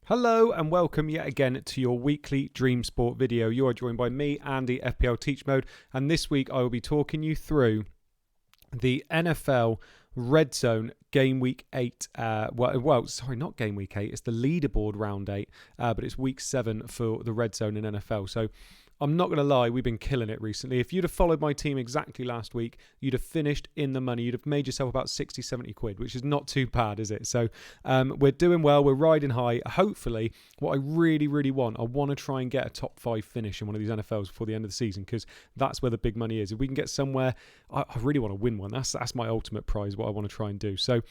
Hello and welcome yet again to your weekly DreamSport video. You are joined by me, Andy, FPL TeachMode, and this week I will be talking you through the NFL Redzone Game Week 8. Not Game Week 8, it's the leaderboard round 8, but it's Week 7 for the Redzone in NFL. So I'm not going to lie, we've been killing it recently. If you'd have followed my team exactly last week, you'd have finished in the money. You'd have made yourself about 60, 70 quid, which is not too bad, is it? So we're doing well. We're riding high. Hopefully, what I really, really want, I want to try and get a top 5 finish in one of these NFLs before the end of the season, because that's where the big money is. If we can get somewhere, I really want to win one. That's my ultimate prize, what I want to try and do. So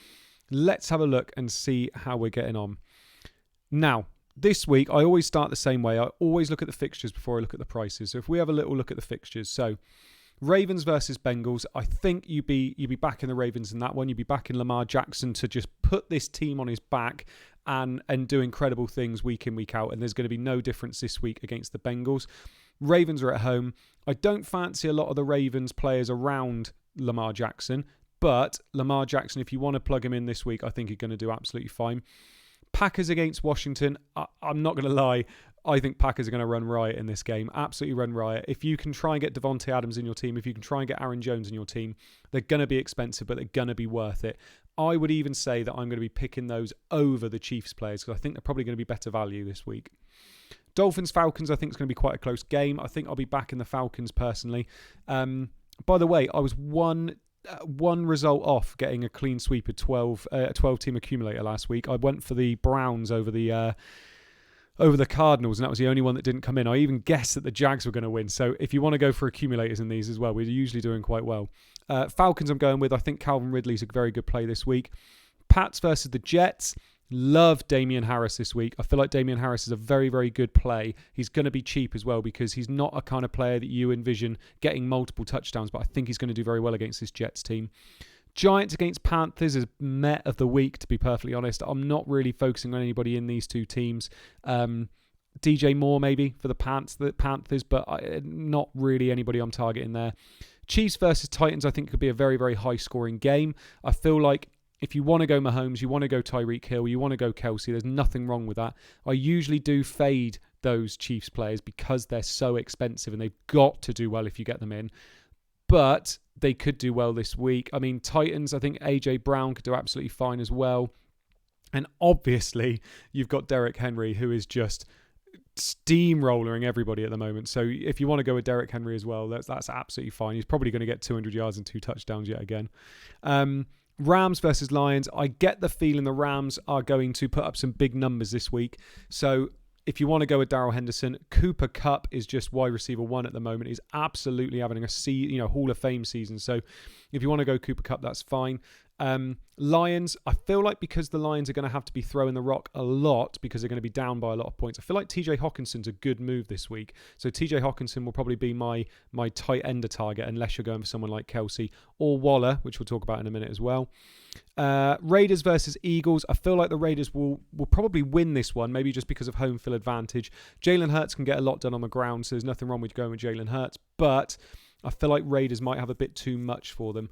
let's have a look and see how we're getting on. Now, this week, I always start the same way. I always look at the fixtures before I look at the prices. So if we have a little look at the fixtures. So Ravens versus Bengals. I think you'd be backing the Ravens in that one. You'd be backing Lamar Jackson to just put this team on his back and do incredible things week in, week out. And there's going to be no difference this week against the Bengals. Ravens are at home. I don't fancy a lot of the Ravens players around Lamar Jackson. But Lamar Jackson, if you want to plug him in this week, I think he's going to do absolutely fine. Packers against Washington, I'm not going to lie, I think Packers are going to run riot in this game. Absolutely run riot. If you can try and get Devontae Adams in your team, if you can try and get Aaron Jones in your team, they're going to be expensive, but they're going to be worth it. I would even say that I'm going to be picking those over the Chiefs players because I think they're probably going to be better value this week. Dolphins-Falcons, I think it's going to be quite a close game. I think I'll be backing the Falcons personally. By the way, I was one result off getting a clean sweep of 12-team accumulator last week. I went for the Browns over the Cardinals, and that was the only one that didn't come in. I even guessed that the Jags were going to win. So if you want to go for accumulators in these as well, we're usually doing quite well. Falcons I'm going with. I think Calvin Ridley's a very good play this week. Pats versus the Jets. Love Damian Harris this week. I feel like Damian Harris is a very, very good play. He's going to be cheap as well because he's not a kind of player that you envision getting multiple touchdowns, but I think he's going to do very well against this Jets team. Giants against Panthers is Met of the week, to be perfectly honest. I'm not really focusing on anybody in these two teams. DJ Moore maybe for the Panthers, but not really anybody I'm targeting there. Chiefs versus Titans I think could be a very, very high-scoring game. I feel like if you want to go Mahomes, you want to go Tyreek Hill, you want to go Kelsey, there's nothing wrong with that. I usually do fade those Chiefs players because they're so expensive and they've got to do well if you get them in. But they could do well this week. I mean, Titans, I think AJ Brown could do absolutely fine as well. And obviously, you've got Derrick Henry, who is just steamrolling everybody at the moment. So if you want to go with Derrick Henry as well, that's absolutely fine. He's probably going to get 200 yards and 2 touchdowns yet again. Rams versus Lions. I get the feeling the Rams are going to put up some big numbers this week. So if you want to go with Darrell Henderson, Cooper Kupp is just wide receiver 1 at the moment. He's absolutely having a Hall of Fame season. So if you want to go Cooper Kupp, that's fine. Lions, I feel like because the Lions are going to have to be throwing the rock a lot because they're going to be down by a lot of points, I feel like TJ Hawkinson's a good move this week. So TJ Hawkinson will probably be my tight ender target unless you're going for someone like Kelsey or Waller, which we'll talk about in a minute as well. Raiders versus Eagles. I feel like the Raiders will probably win this one, maybe just because of home field advantage. Jalen Hurts can get a lot done on the ground, so there's nothing wrong with going with Jalen Hurts, but I feel like Raiders might have a bit too much for them.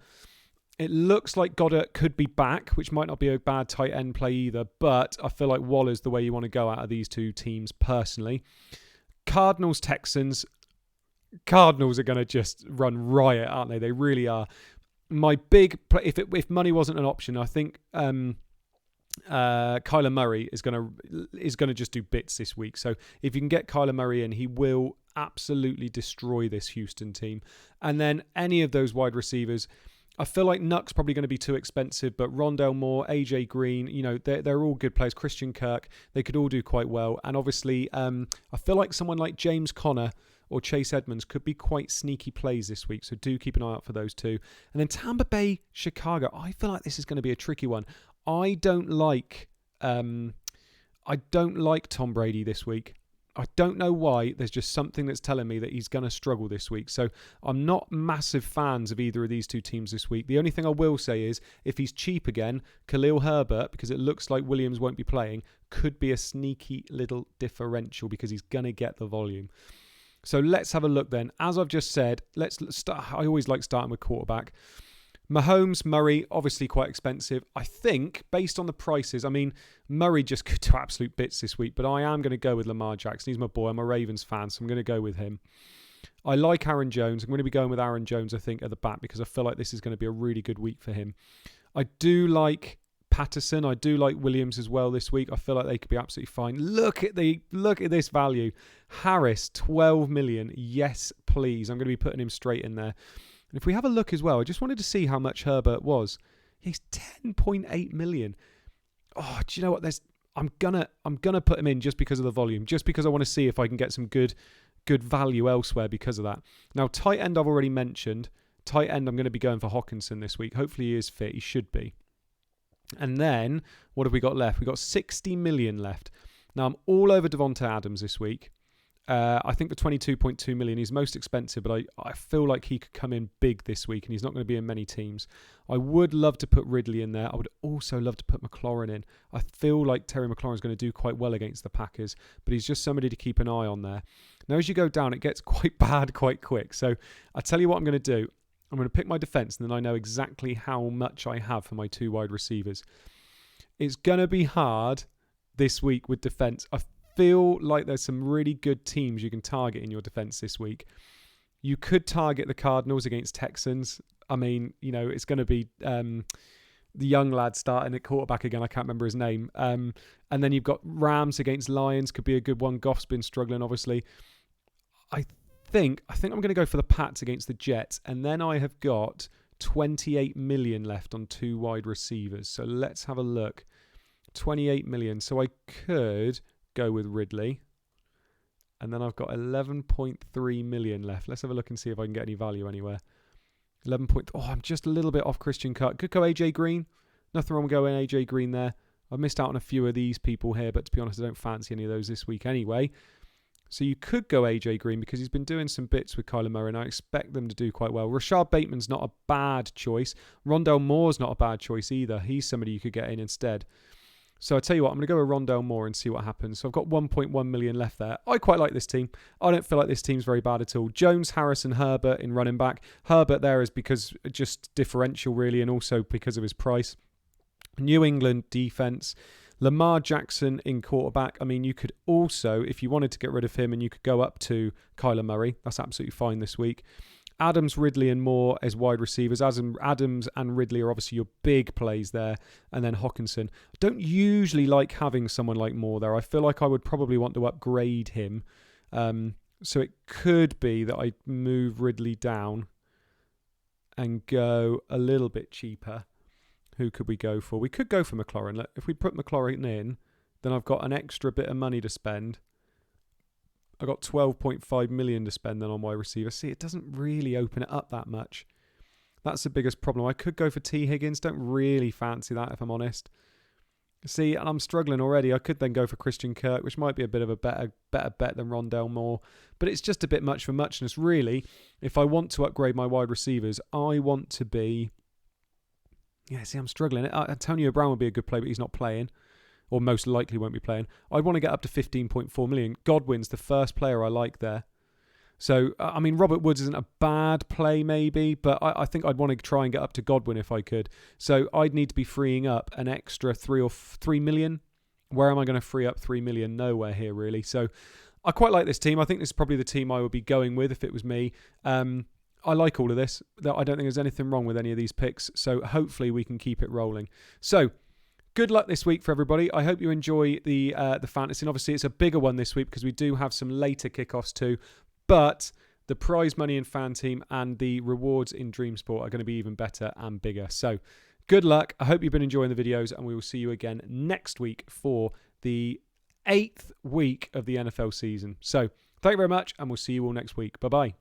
It looks like Goddard could be back, which might not be a bad tight end play either, but I feel like Waller's the way you want to go out of these two teams personally. Cardinals, Texans. Cardinals are going to just run riot, aren't they? They really are. My big play, if money wasn't an option, I think Kyler Murray is going to just do bits this week. So if you can get Kyler Murray in, he will absolutely destroy this Houston team. And then any of those wide receivers, I feel like Nuck's probably going to be too expensive, but Rondale Moore, AJ Green, they're all good players. Christian Kirk, they could all do quite well. And obviously, I feel like someone like James Conner or Chase Edmonds could be quite sneaky plays this week. So do keep an eye out for those two. And then Tampa Bay, Chicago. I feel like this is going to be a tricky one. I don't like Tom Brady this week. I don't know why. There's just something that's telling me that he's going to struggle this week. So I'm not massive fans of either of these two teams this week. The only thing I will say is if he's cheap again, Khalil Herbert, because it looks like Williams won't be playing, could be a sneaky little differential because he's going to get the volume. So let's have a look then. As I've just said, let's start. I always like starting with quarterback. Mahomes, Murray, obviously quite expensive. I think, based on the prices, I mean, Murray just could do absolute bits this week, but I am going to go with Lamar Jackson. He's my boy. I'm a Ravens fan, so I'm going to go with him. I like Aaron Jones. I'm going to be going with Aaron Jones, I think, at the back because I feel like this is going to be a really good week for him. I do like Patterson. I do like Williams as well this week. I feel like they could be absolutely fine. Look at this value. Harris, 12 million. Yes, please. I'm going to be putting him straight in there. And if we have a look as well, I just wanted to see how much Herbert was. He's 10.8 million. Oh, do you know what? I'm gonna put him in just because of the volume, just because I want to see if I can get some good value elsewhere because of that. Now, tight end I've already mentioned. Tight end I'm going to be going for Hawkinson this week. Hopefully he is fit. He should be. And then what have we got left? We've got 60 million left. Now I'm all over Devonta Adams this week. I think for 22.2 million, he's most expensive, but I feel like he could come in big this week and he's not going to be in many teams. I would love to put Ridley in there. I would also love to put McLaurin in. I feel like Terry McLaurin is going to do quite well against the Packers, but he's just somebody to keep an eye on there. Now, as you go down, it gets quite bad quite quick. So I'll tell you what I'm going to do. I'm going to pick my defense and then I know exactly how much I have for my 2 wide receivers. It's going to be hard this week with defense. I feel like there's some really good teams you can target in your defense this week. You could target the Cardinals against Texans. I mean, you know, it's going to be the young lad starting at quarterback again. I can't remember his name. And then you've got Rams against Lions. Could be a good one. Goff's been struggling, obviously. I think I'm going to go for the Pats against the Jets. And then I have got 28 million left on 2 wide receivers. So let's have a look. 28 million. So I could go with Ridley. And then I've got 11.3 million left. Let's have a look and see if I can get any value anywhere. 11 point. Oh, I'm just a little bit off Christian Kirk. Could go AJ Green. Nothing wrong with going AJ Green there. I've missed out on a few of these people here, but to be honest, I don't fancy any of those this week anyway. So you could go AJ Green because he's been doing some bits with Kyler Murray, and I expect them to do quite well. Rashad Bateman's not a bad choice. Rondale Moore's not a bad choice either. He's somebody you could get in instead. So I'll tell you what, I'm going to go with Rondale Moore and see what happens. So I've got 1.1 million left there. I quite like this team. I don't feel like this team's very bad at all. Jones, Harris and Herbert in running back. Herbert there is because just differential really, and also because of his price. New England defense. Lamar Jackson in quarterback. I mean, you could also, if you wanted to get rid of him, and you could go up to Kyler Murray. That's absolutely fine this week. Adams, Ridley and Moore as wide receivers. Adams and Ridley are obviously your big plays there. And then Hawkinson. I don't usually like having someone like Moore there. I feel like I would probably want to upgrade him. So it could be that I move Ridley down and go a little bit cheaper. Who could we go for? We could go for McLaurin. If we put McLaurin in, then I've got an extra bit of money to spend. I've got 12.5 million to spend then on wide receiver. See, it doesn't really open it up that much. That's the biggest problem. I could go for T. Higgins. Don't really fancy that, if I'm honest. See, and I'm struggling already. I could then go for Christian Kirk, which might be a bit of a better bet than Rondale Moore. But it's just a bit much for muchness, really. If I want to upgrade my wide receivers, I want to be... Yeah, see, I'm struggling. Antonio Brown would be a good play, but he's not playing. Or most likely won't be playing. I'd want to get up to 15.4 million. Godwin's the first player I like there. So, I mean, Robert Woods isn't a bad play maybe, but I think I'd want to try and get up to Godwin if I could. So I'd need to be freeing up an extra 3 million. Where am I going to free up 3 million? Nowhere here, really. So I quite like this team. I think this is probably the team I would be going with if it was me. I like all of this. I don't think there's anything wrong with any of these picks. So hopefully we can keep it rolling. So good luck this week for everybody. I hope you enjoy the fantasy. And obviously it's a bigger one this week because we do have some later kickoffs too. But the prize money in Fan Team and the rewards in DreamSport are going to be even better and bigger. So good luck. I hope you've been enjoying the videos, and we will see you again next week for the 8th week of the NFL season. So thank you very much, and we'll see you all next week. Bye-bye.